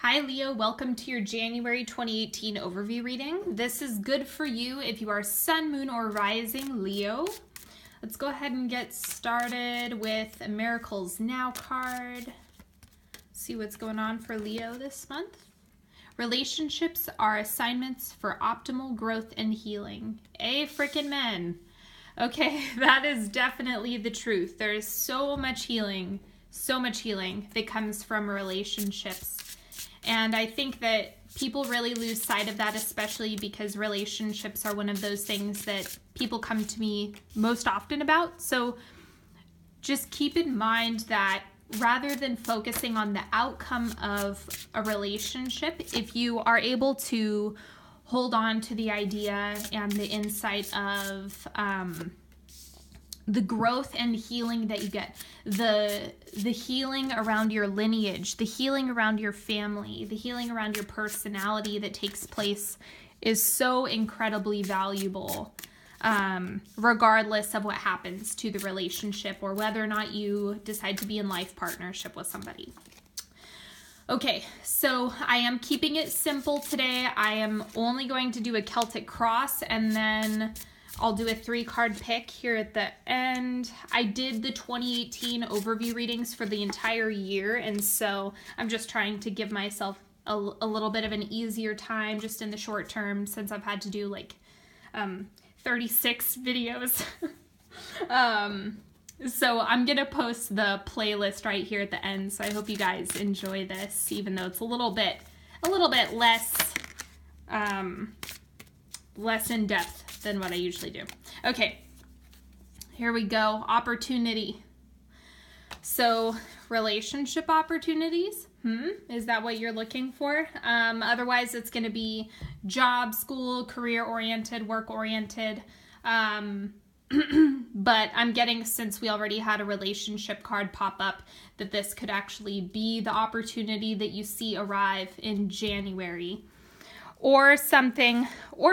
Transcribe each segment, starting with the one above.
Hi Leo, welcome to your January 2018 overview reading. This is good for you if you are Sun, Moon, or Rising Leo. Let's go ahead and get started with a Miracles Now card. See what's going on for Leo this month. Relationships are assignments for optimal growth and healing. Frickin' men. Okay, that is definitely the truth. There is so much healing that comes from relationships. And I think that people really lose sight of that, especially because relationships are one of those things that people come to me most often about. So just keep in mind that rather than focusing on the outcome of a relationship, if you are able to hold on to the idea and the insight of the growth and healing that you get, the healing around your lineage, the healing around your family, the healing around your personality that takes place is so incredibly valuable, regardless of what happens to the relationship or whether or not you decide to be in life partnership with somebody. Okay, so I am keeping it simple today. I am only going to do a Celtic cross and then I'll do a 3-card pick here at the end. I did the 2018 overview readings for the entire year, and so I'm just trying to give myself a little bit of an easier time just in the short term since I've had to do like 36 videos. So I'm going to post the playlist right here at the end, so I hope you guys enjoy this, even though it's a little bit less in depth than what I usually do. Okay, here we go. Opportunity. So relationship opportunities. Is that what you're looking for? Otherwise, it's going to be job, school, career-oriented, work-oriented. But I'm getting, since we already had a relationship card pop up, that this could actually be the opportunity that you see arrive in January. Or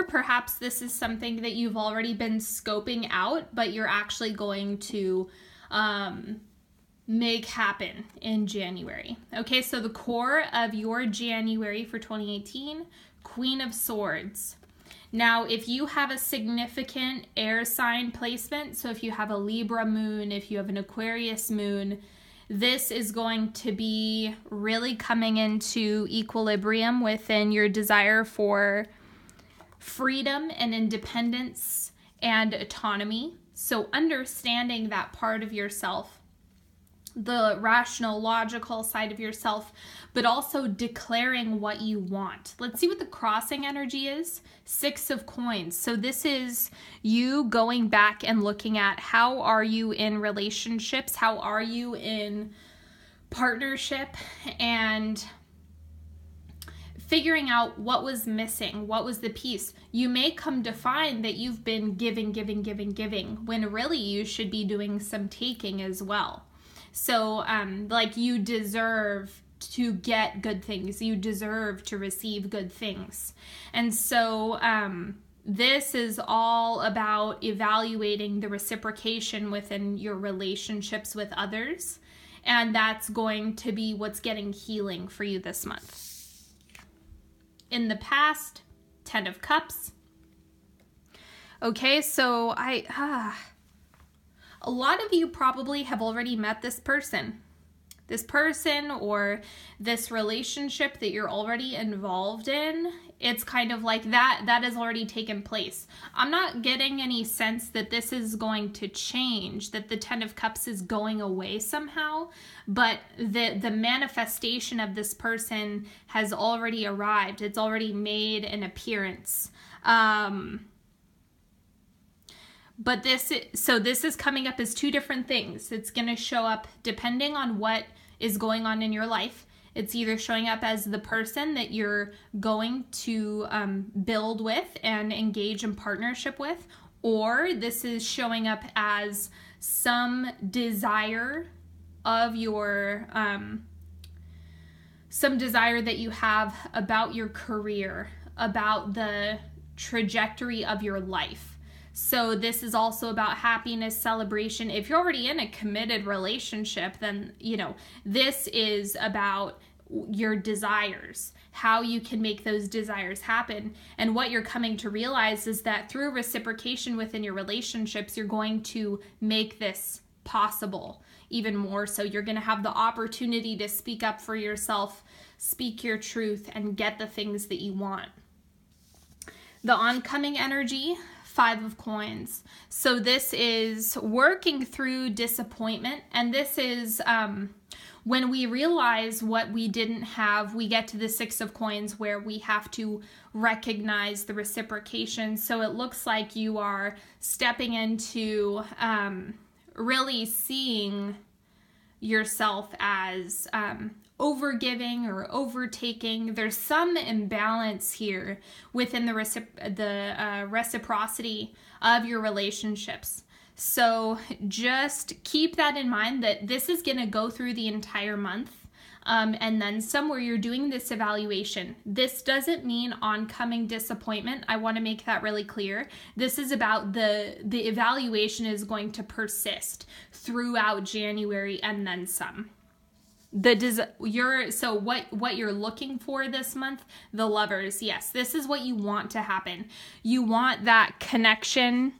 perhaps this is something that you've already been scoping out, but you're actually going to make happen in January. Okay, so the core of your January for 2018, Queen of Swords. Now, if you have a significant air sign placement, so if you have a Libra moon, if you have an Aquarius moon, this is going to be really coming into equilibrium within your desire for freedom and independence and autonomy. So understanding that part of yourself, the rational, logical side of yourself, but also declaring what you want. Let's see what the crossing energy is. 6 of coins. So this is you going back and looking at how are you in relationships, how are you in partnership, and figuring out what was missing, what was the piece. You may come to find that you've been giving, when really you should be doing some taking as well. So like you deserve to get good things. You deserve to receive good things. And so this is all about evaluating the reciprocation within your relationships with others. And that's going to be what's getting healing for you this month. In the past, 10 of Cups. Okay, so a lot of you probably have already met this person. This person or this relationship that you're already involved in, it's kind of like that has already taken place. I'm not getting any sense that this is going to change, that the 10 of Cups is going away somehow, but the manifestation of this person has already arrived. It's already made an appearance. But this is coming up as 2 different things. It's going to show up depending on what is going on in your life. It's either showing up as the person that you're going to build with and engage in partnership with, or this is showing up as some desire of your, some desire that you have about your career, about the trajectory of your life. So this is also about happiness, celebration. If you're already in a committed relationship, then, you know, this is about your desires, how you can make those desires happen. And what you're coming to realize is that through reciprocation within your relationships, you're going to make this possible even more. So you're going to have the opportunity to speak up for yourself, speak your truth, and get the things that you want. The oncoming energy, 5 of Coins. So this is working through disappointment, and this is when we realize what we didn't have, we get to the 6 of Coins where we have to recognize the reciprocation. So it looks like you are stepping into really seeing yourself as overgiving or overtaking. There's some imbalance here within the reciprocity of your relationships. So just keep that in mind, that this is going to go through the entire month. And then somewhere you're doing this evaluation. This doesn't mean oncoming disappointment. I want to make that really clear. This is about the evaluation is going to persist throughout January and then some. So what you're looking for this month, the Lovers, yes, this is what you want to happen. You want that connection.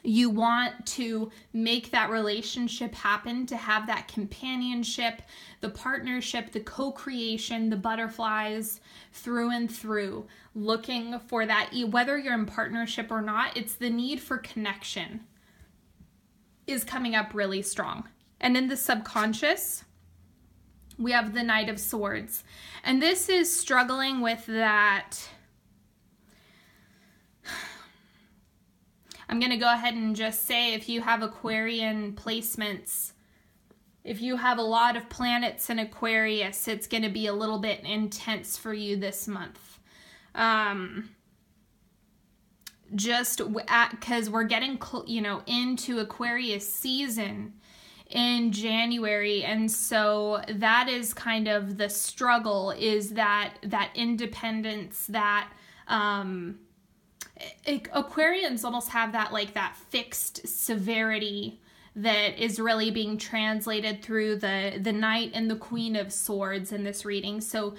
You want to make that relationship happen, to have that companionship, the partnership, the co-creation, the butterflies through and through, looking for that. Whether you're in partnership or not, it's the need for connection is coming up really strong. And in the subconscious, we have the Knight of Swords. And this is struggling with that. I'm going to go ahead and just say, if you have Aquarian placements, if you have a lot of planets in Aquarius, it's going to be a little bit intense for you this month. Just because we're getting, into Aquarius season in January, and so that is kind of the struggle, is that independence, that Aquarians almost have that fixed severity that is really being translated through the Knight and the Queen of Swords in this reading. So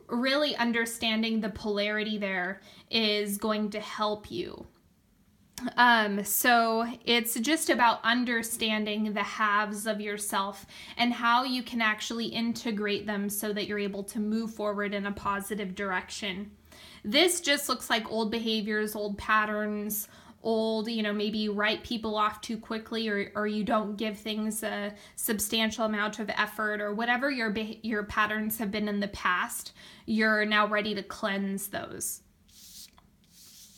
really understanding the polarity there is going to help you. So it's just about understanding the halves of yourself and how you can actually integrate them so that you're able to move forward in a positive direction. This just looks like old behaviors, old patterns, old, maybe you write people off too quickly, or you don't give things a substantial amount of effort, or whatever your patterns have been in the past. You're now ready to cleanse those.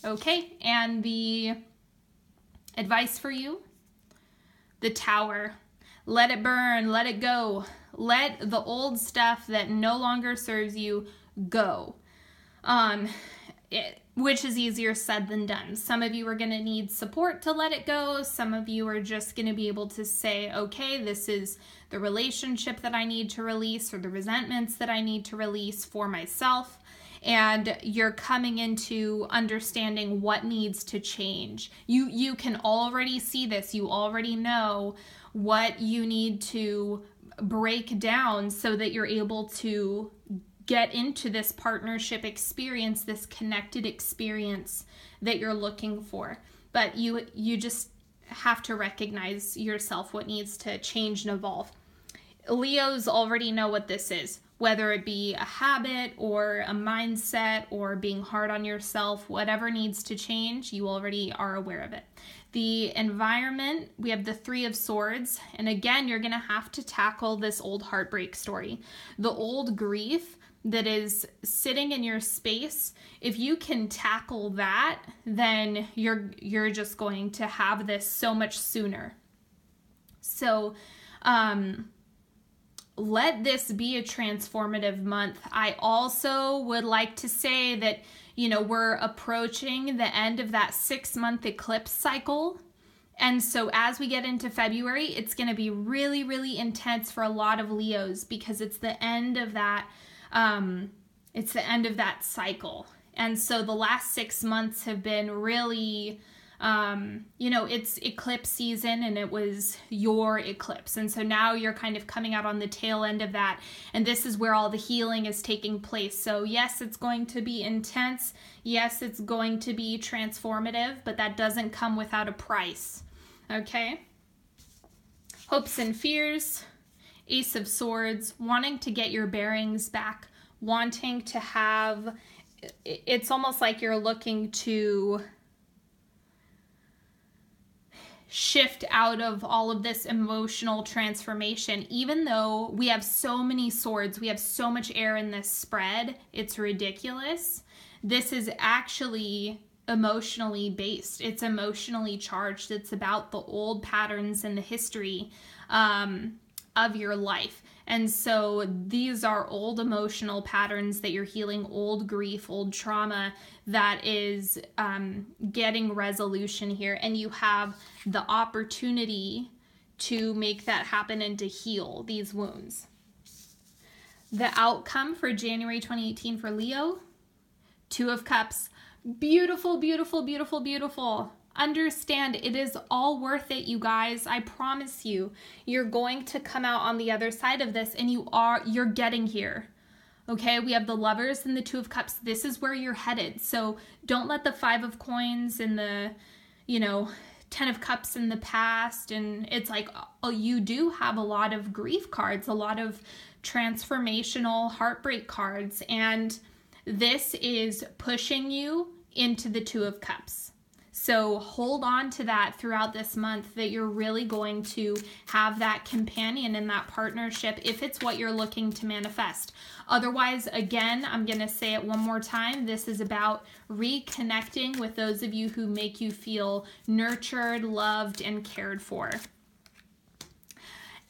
Okay, and the advice for you, the Tower. Let it burn, let it go. Let the old stuff that no longer serves you go. Which is easier said than done. Some of you are going to need support to let it go. Some of you are just going to be able to say, okay, this is the relationship that I need to release, or the resentments that I need to release for myself. And you're coming into understanding what needs to change. You can already see this. You already know what you need to break down so that you're able to get into this partnership experience, this connected experience that you're looking for. But you just have to recognize yourself, what needs to change and evolve. Leos already know what this is, whether it be a habit or a mindset or being hard on yourself. Whatever needs to change, you already are aware of it. The environment, we have the 3 of Swords. And again, you're going to have to tackle this old heartbreak story, the old grief that is sitting in your space. If you can tackle that, then you're just going to have this so much sooner. So let this be a transformative month. I also would like to say that, we're approaching the end of that 6-month eclipse cycle. And so as we get into February, it's going to be really, really intense for a lot of Leos, because it's the end of that cycle. And so the last 6 months have been really you know, it's eclipse season and it was your eclipse. And so now you're kind of coming out on the tail end of that. And this is where all the healing is taking place. So yes, it's going to be intense. Yes, it's going to be transformative, but that doesn't come without a price. Okay? Hopes and fears, Ace of Swords, wanting to get your bearings back, wanting to have, it's almost like you're looking to shift out of all of this emotional transformation. Even though we have so many swords, we have so much air in this spread, it's ridiculous. This is actually emotionally based. It's emotionally charged. It's about the old patterns and the history of your life. And so these are old emotional patterns that you're healing, old grief, old trauma that is getting resolution here. And you have the opportunity to make that happen and to heal these wounds. The outcome for January 2018 for Leo, Two of Cups. Beautiful, beautiful, beautiful, beautiful. Understand it is all worth it, you guys. I promise you, you're going to come out on the other side of this and you're getting here. Okay, we have the Lovers and the Two of Cups. This is where you're headed. So don't let the Five of Coins and the, you know, Ten of Cups in the past. And it's like, oh, you do have a lot of grief cards, a lot of transformational heartbreak cards. And this is pushing you into the Two of Cups. So hold on to that throughout this month, that you're really going to have that companion and that partnership if it's what you're looking to manifest. Otherwise, again, I'm going to say it one more time. This is about reconnecting with those of you who make you feel nurtured, loved, and cared for.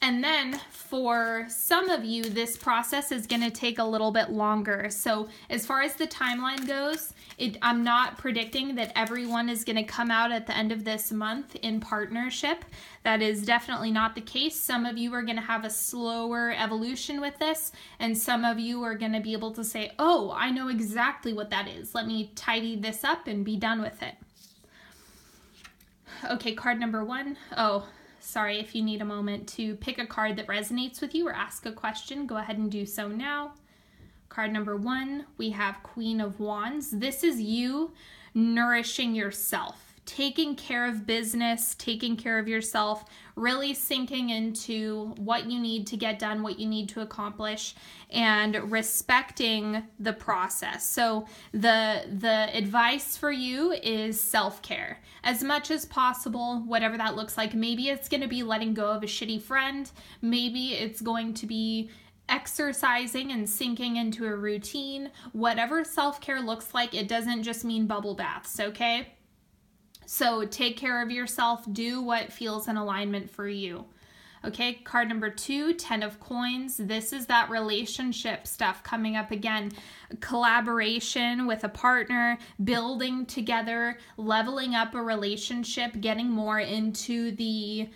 And then for some of you, this process is going to take a little bit longer. So as far as the timeline goes, I'm not predicting that everyone is going to come out at the end of this month in partnership. That is definitely not the case. Some of you are going to have a slower evolution with this, and some of you are going to be able to say, oh, I know exactly what that is. Let me tidy this up and be done with it. Okay, card number 1. Oh, sorry, if you need a moment to pick a card that resonates with you or ask a question, go ahead and do so now. Card number 1, we have Queen of Wands. This is you nourishing yourself, taking care of business, taking care of yourself, really sinking into what you need to get done, what you need to accomplish, and respecting the process. So the advice for you is self-care. As much as possible, whatever that looks like. Maybe it's going to be letting go of a shitty friend. Maybe it's going to be exercising and sinking into a routine. Whatever self-care looks like, it doesn't just mean bubble baths, okay? So take care of yourself. Do what feels in alignment for you. Okay, card number 2, 10 of Coins. This is that relationship stuff coming up again. Collaboration with a partner, building together, leveling up a relationship, getting more into the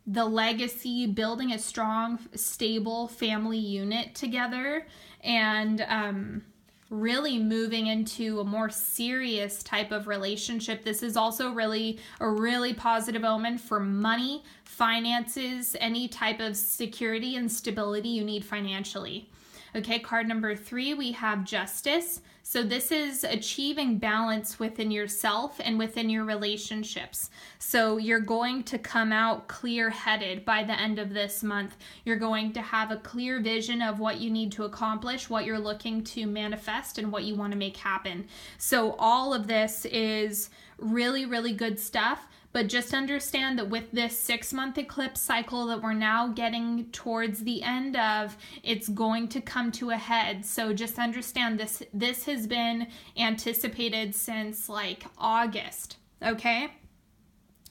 legacy, building a strong, stable family unit together, and really moving into a more serious type of relationship. This is also really a really positive omen for money, finances, any type of security and stability you need financially. Okay, card number 3, we have Justice. So this is achieving balance within yourself and within your relationships. So you're going to come out clear-headed by the end of this month. You're going to have a clear vision of what you need to accomplish, what you're looking to manifest, and what you want to make happen. So all of this is really, really good stuff. But just understand that with this 6-month eclipse cycle that we're now getting towards the end of, it's going to come to a head. So just understand this has been anticipated since like August, okay?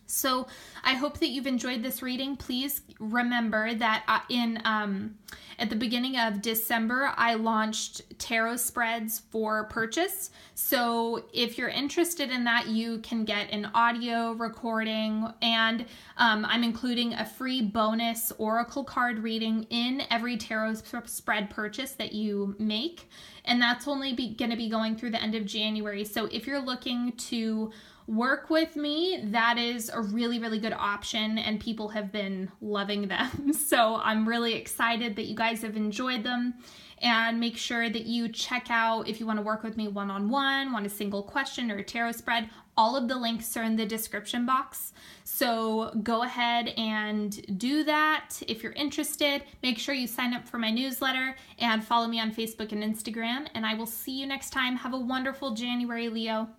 So I hope that you've enjoyed this reading. Please remember that at the beginning of December, I launched tarot spreads for purchase. So if you're interested in that, you can get an audio recording, and I'm including a free bonus oracle card reading in every tarot spread purchase that you make. And that's only going to be going through the end of January. So if you're looking to work with me, that is a really, really good option, and people have been loving them. So I'm really excited that you guys have enjoyed them. And make sure that you check out, if you want to work with me one-on-one, want a single question or a tarot spread, all of the links are in the description box. So go ahead and do that. If you're interested, make sure you sign up for my newsletter and follow me on Facebook and Instagram. And I will see you next time. Have a wonderful January, Leo.